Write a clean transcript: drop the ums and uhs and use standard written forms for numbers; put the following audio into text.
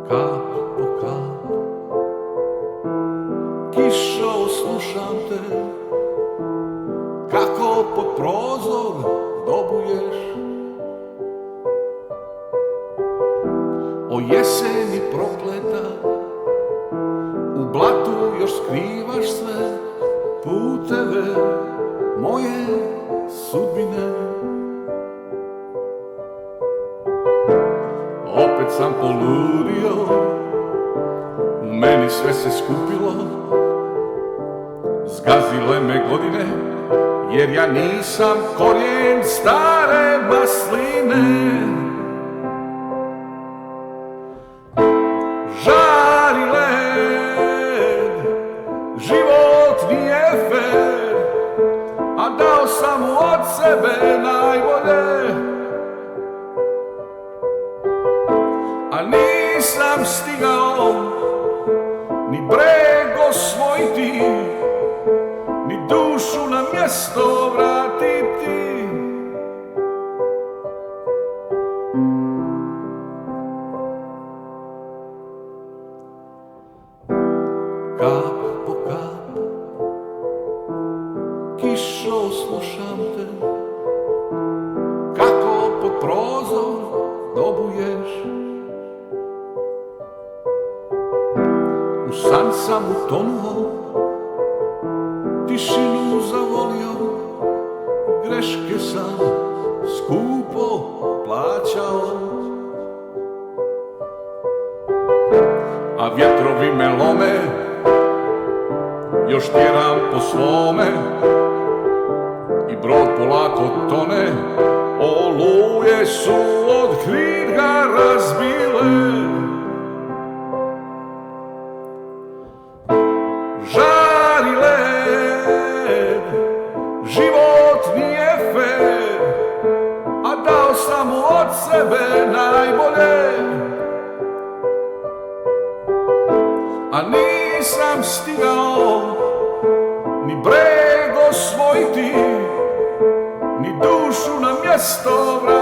kap po kap. Kišo, slušam te, kako pod prozor dobuješ. O jeseni prokleta, u blatu još skrivaš sve puteve moje sudbine. Opet sam poludio, u meni sve se skupilo, zgazile me godine, jer ja nisam korijen stare masline. Žari led, život nije fer, a dao sam mu od sebe najbolje. A nisam stigao ni breg osvojiti, ni dušu na mjesto vratiti. Kap po kap, kišo, slušam te, kako pod prozor dobuješ. U san sam utonuo, tišinu zavolio, greške sam skupo plaćao. A vjetrovi me lome, još tjeram po svome, i brod polako tone, oluje su od kriga razbile. Žari led, život nije fer, a dao sam mu od sebe najbolje. A nisam stigao ni breg osvojiti, ni dušu na mjesto vratiti.